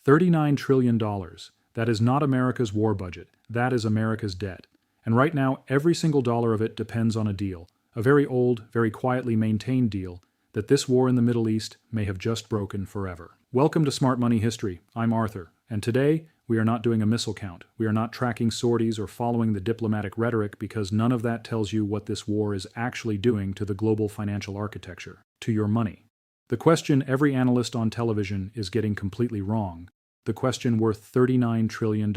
$39 trillion. That is not America's war budget. That is America's debt. And right now, every single dollar of it depends on a deal, a very old, very quietly maintained deal, that this war in the Middle East may have just broken forever. Welcome to Smart Money History. I'm Arthur, and today we are not doing a missile count. We are not tracking sorties or following the diplomatic rhetoric because none of that tells you what this war is actually doing to the global financial architecture, to your money. The question every analyst on television is getting completely wrong, the question worth $39 trillion,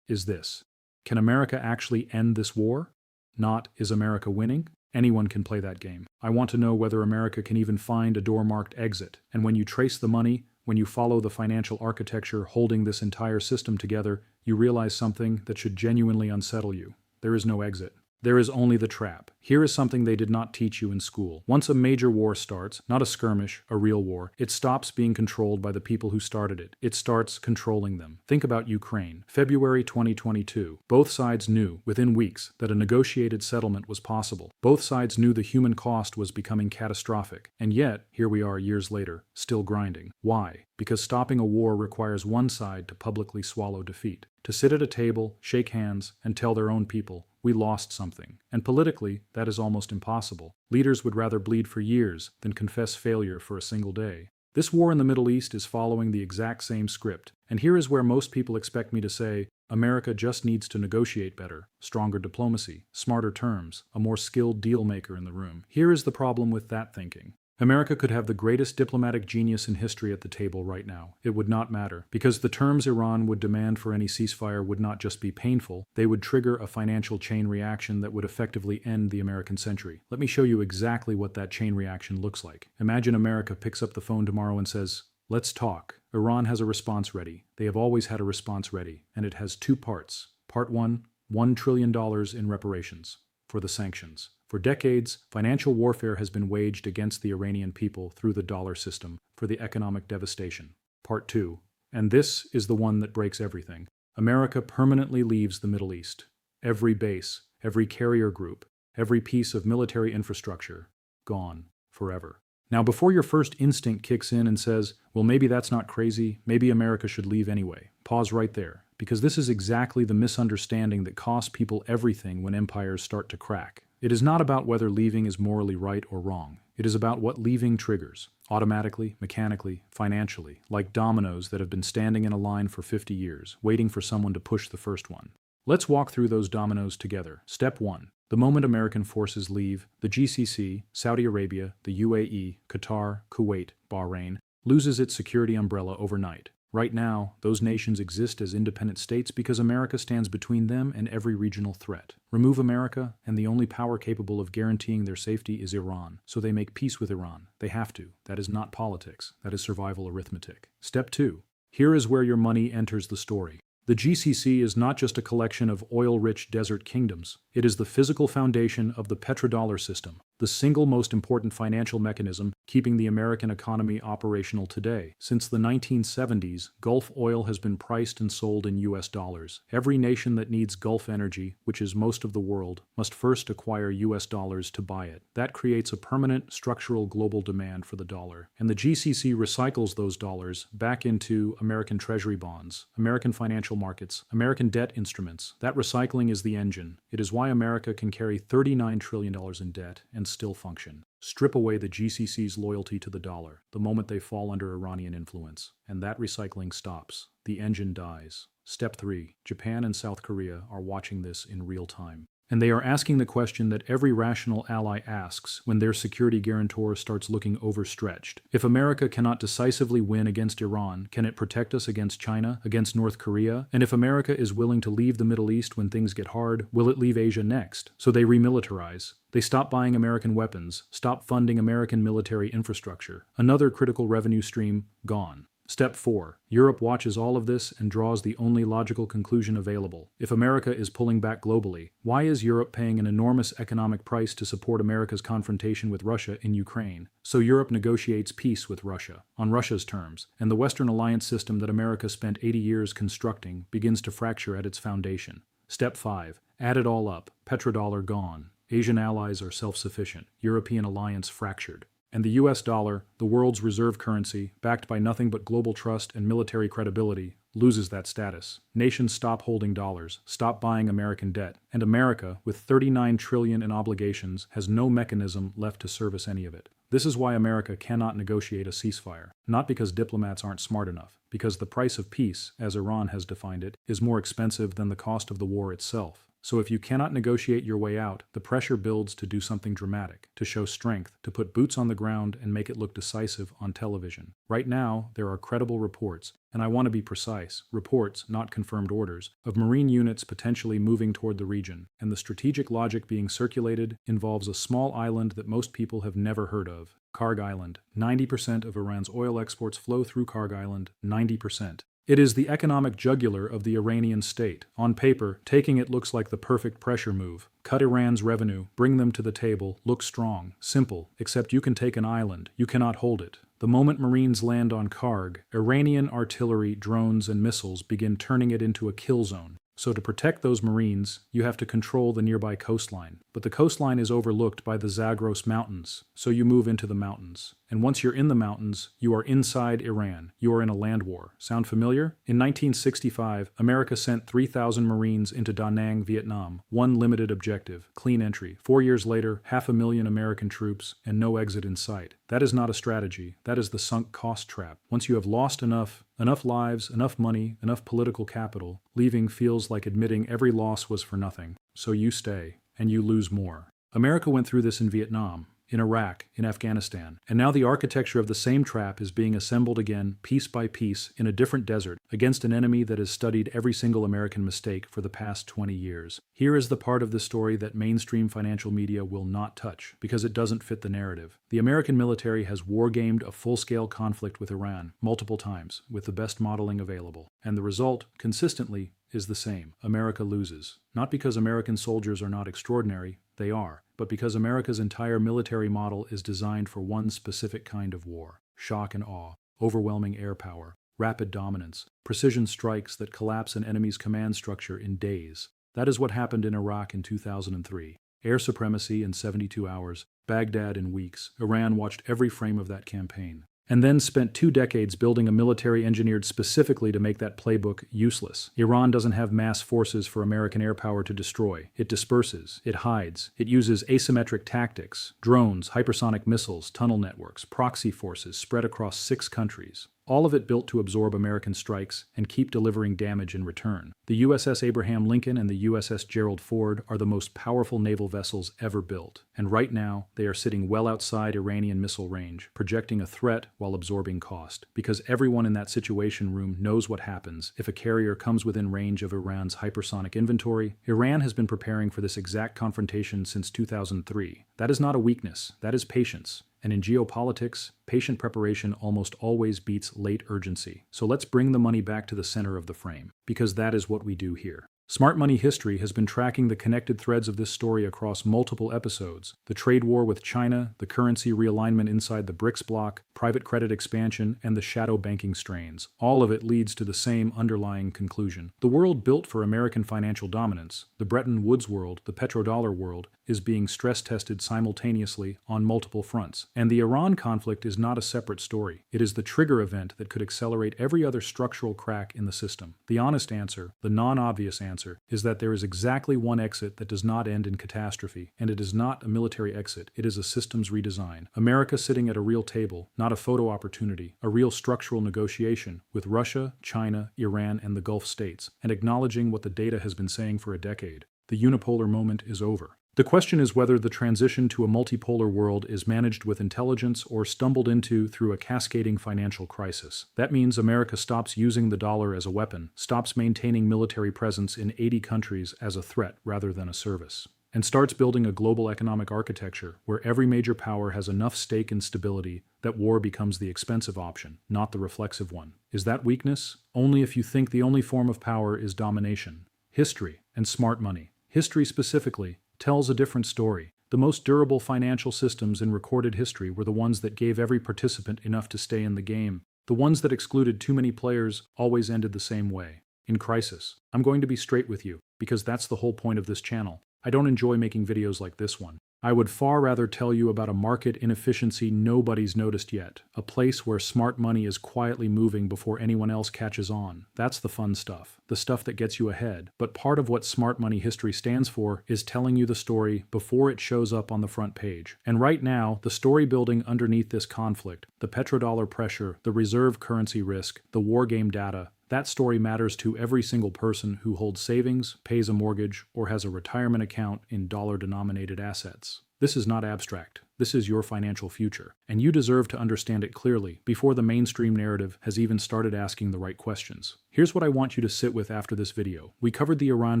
is this: can America actually end this war? Not, is America winning? Anyone can play that game. I want to know whether America can even find a door marked exit. And when you trace the money, when you follow the financial architecture holding this entire system together, you realize something that should genuinely unsettle you. There is no exit. There is only the trap. Here is something they did not teach you in school. Once a major war starts, not a skirmish, a real war, it stops being controlled by the people who started it. It starts controlling them. Think about Ukraine. February 2022. Both sides knew, within weeks, that a negotiated settlement was possible. Both sides knew the human cost was becoming catastrophic. And yet, here we are years later, still grinding. Why? Because stopping a war requires one side to publicly swallow defeat, to sit at a table, shake hands, and tell their own people, we lost something. And politically, that is almost impossible. Leaders would rather bleed for years than confess failure for a single day. This war in the Middle East is following the exact same script, and here is where most people expect me to say, America just needs to negotiate better, stronger diplomacy, smarter terms, a more skilled deal maker in the room. Here is the problem with that thinking. America could have the greatest diplomatic genius in history at the table right now. It would not matter, because the terms Iran would demand for any ceasefire would not just be painful, they would trigger a financial chain reaction that would effectively end the American century. Let me show you exactly what that chain reaction looks like. Imagine America picks up the phone tomorrow and says, let's talk. Iran has a response ready. They have always had a response ready, and it has two parts. Part one, $1 trillion in reparations for the sanctions. For decades, financial warfare has been waged against the Iranian people through the dollar system for the economic devastation. Part 2. And this is the one that breaks everything. America permanently leaves the Middle East. Every base, every carrier group, every piece of military infrastructure, gone forever. Now, before your first instinct kicks in and says, well, maybe that's not crazy, maybe America should leave anyway, pause right there, because this is exactly the misunderstanding that costs people everything when empires start to crack. It is not about whether leaving is morally right or wrong. It is about what leaving triggers, automatically, mechanically, financially, like dominoes that have been standing in a line for 50 years, waiting for someone to push the first one. Let's walk through those dominoes together. Step 1. The moment American forces leave, the GCC, Saudi Arabia, the UAE, Qatar, Kuwait, Bahrain, loses its security umbrella overnight. Right now, those nations exist as independent states because America stands between them and every regional threat. Remove America, and the only power capable of guaranteeing their safety is Iran, so they make peace with Iran. They have to. That is not politics. That is survival arithmetic. Step 2. Here is where your money enters the story. The GCC is not just a collection of oil-rich desert kingdoms. It is the physical foundation of the petrodollar system, the single most important financial mechanism keeping the American economy operational today. Since the 1970s, Gulf oil has been priced and sold in US dollars. Every nation that needs Gulf energy, which is most of the world, must first acquire US dollars to buy it. That creates a permanent structural global demand for the dollar. And the GCC recycles those dollars back into American treasury bonds, American financial markets, American debt instruments. That recycling is the engine. It is why America can carry $39 trillion in debt and still function. Strip away the GCC's loyalty to the dollar the moment they fall under Iranian influence, and that recycling stops. The engine dies. Step 3. Japan and South Korea are watching this in real time. And they are asking the question that every rational ally asks when their security guarantor starts looking overstretched. If America cannot decisively win against Iran, can it protect us against China, against North Korea? And if America is willing to leave the Middle East when things get hard, will it leave Asia next? So they remilitarize. They stop buying American weapons, stop funding American military infrastructure. Another critical revenue stream, gone. Step 4. Europe watches all of this and draws the only logical conclusion available. If America is pulling back globally, why is Europe paying an enormous economic price to support America's confrontation with Russia in Ukraine? So Europe negotiates peace with Russia, on Russia's terms, and the Western alliance system that America spent 80 years constructing begins to fracture at its foundation. Step 5. Add it all up. Petrodollar gone. Asian allies are self-sufficient. European alliance fractured. And the US dollar, the world's reserve currency, backed by nothing but global trust and military credibility, loses that status. Nations stop holding dollars, stop buying American debt, and America, with 39 trillion in obligations, has no mechanism left to service any of it. This is why America cannot negotiate a ceasefire, not because diplomats aren't smart enough, because the price of peace, as Iran has defined it, is more expensive than the cost of the war itself. So if you cannot negotiate your way out, the pressure builds to do something dramatic, to show strength, to put boots on the ground and make it look decisive on television. Right now, there are credible reports, and I want to be precise, reports, not confirmed orders, of Marine units potentially moving toward the region, and the strategic logic being circulated involves a small island that most people have never heard of, Karg Island. 90% of Iran's oil exports flow through Karg Island, 90%. It is the economic jugular of the Iranian state. On paper, taking it looks like the perfect pressure move. Cut Iran's revenue, bring them to the table, look strong, simple, except you can take an island, you cannot hold it. The moment Marines land on Karg, Iranian artillery, drones, and missiles begin turning it into a kill zone. So to protect those Marines, you have to control the nearby coastline. But the coastline is overlooked by the Zagros Mountains, so you move into the mountains. And once you're in the mountains, you are inside Iran. You are in a land war. Sound familiar? In 1965, America sent 3,000 Marines into Da Nang, Vietnam. One limited objective, clean entry. 4 years later, 500,000 American troops, and no exit in sight. That is not a strategy. That is the sunk cost trap. Once you have lost enough lives, enough money, enough political capital, leaving feels like admitting every loss was for nothing. So you stay, and you lose more. America went through this in Vietnam, in Iraq, in Afghanistan, and now the architecture of the same trap is being assembled again, piece by piece, in a different desert, against an enemy that has studied every single American mistake for the past 20 years. Here is the part of the story that mainstream financial media will not touch, because it doesn't fit the narrative. The American military has war-gamed a full-scale conflict with Iran, multiple times, with the best modeling available. And the result, consistently, is the same. America loses. Not because American soldiers are not extraordinary, they are, but because America's entire military model is designed for one specific kind of war: shock and awe, overwhelming air power, rapid dominance, precision strikes that collapse an enemy's command structure in days. That is what happened in Iraq in 2003. Air supremacy in 72 hours, Baghdad in weeks. Iran watched every frame of that campaign, and then spent 2 decades building a military engineered specifically to make that playbook useless. Iran doesn't have mass forces for American air power to destroy. It disperses, it hides, it uses asymmetric tactics, drones, hypersonic missiles, tunnel networks, proxy forces spread across 6 countries. All of it built to absorb American strikes and keep delivering damage in return. The USS Abraham Lincoln and the USS Gerald Ford are the most powerful naval vessels ever built, and right now they are sitting well outside Iranian missile range, projecting a threat while absorbing cost, because everyone in that situation room knows what happens if a carrier comes within range of Iran's hypersonic inventory. Iran has been preparing for this exact confrontation since 2003. That is not a weakness, that is patience. And in geopolitics, patient preparation almost always beats late urgency. So let's bring the money back to the center of the frame, because that is what we do here. Smart Money History has been tracking the connected threads of this story across multiple episodes: the trade war with China, the currency realignment inside the BRICS bloc, private credit expansion, and the shadow banking strains. All of it leads to the same underlying conclusion. The world built for American financial dominance, the Bretton Woods world, the petrodollar world, is being stress-tested simultaneously on multiple fronts. And the Iran conflict is not a separate story. It is the trigger event that could accelerate every other structural crack in the system. The honest answer, the non-obvious answer, is that there is exactly one exit that does not end in catastrophe, and it is not a military exit, it is a systems redesign. America sitting at a real table, not a photo opportunity, a real structural negotiation with Russia, China, Iran, and the Gulf states, and acknowledging what the data has been saying for a decade. The unipolar moment is over. The question is whether the transition to a multipolar world is managed with intelligence or stumbled into through a cascading financial crisis. That means America stops using the dollar as a weapon, stops maintaining military presence in 80 countries as a threat rather than a service, and starts building a global economic architecture where every major power has enough stake in stability that war becomes the expensive option, not the reflexive one. Is that weakness? Only if you think the only form of power is domination. History and smart money. History specifically tells a different story. The most durable financial systems in recorded history were the ones that gave every participant enough to stay in the game. The ones that excluded too many players always ended the same way: in crisis. I'm going to be straight with you, because that's the whole point of this channel. I don't enjoy making videos like this one. I would far rather tell you about a market inefficiency nobody's noticed yet, a place where smart money is quietly moving before anyone else catches on. That's the fun stuff, the stuff that gets you ahead. But part of what smart money history stands for is telling you the story before it shows up on the front page. And right now, the story building underneath this conflict, the petrodollar pressure, the reserve currency risk, the war game data, that story matters to every single person who holds savings, pays a mortgage, or has a retirement account in dollar-denominated assets. This is not abstract. This is your financial future, and you deserve to understand it clearly before the mainstream narrative has even started asking the right questions. Here's what I want you to sit with after this video. We covered the Iran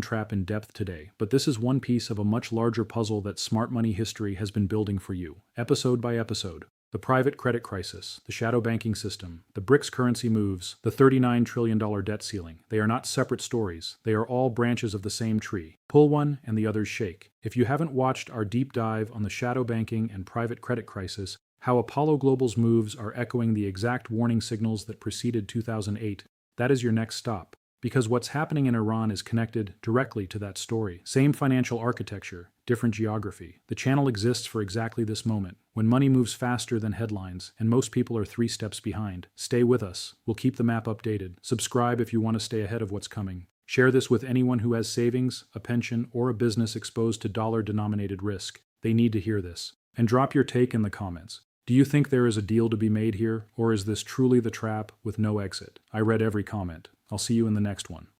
trap in depth today, but this is one piece of a much larger puzzle that smart money history has been building for you, episode by episode. The private credit crisis, the shadow banking system, the BRICS currency moves, the $39 trillion debt ceiling. They are not separate stories. They are all branches of the same tree. Pull one and the others shake. If you haven't watched our deep dive on the shadow banking and private credit crisis, how Apollo Global's moves are echoing the exact warning signals that preceded 2008, that is your next stop. Because what's happening in Iran is connected directly to that story. Same financial architecture, different geography. The channel exists for exactly this moment, when money moves faster than headlines, and most people are 3 steps behind. Stay with us. We'll keep the map updated. Subscribe if you want to stay ahead of what's coming. Share this with anyone who has savings, a pension, or a business exposed to dollar-denominated risk. They need to hear this. And drop your take in the comments. Do you think there is a deal to be made here, or is this truly the trap with no exit? I read every comment. I'll see you in the next one.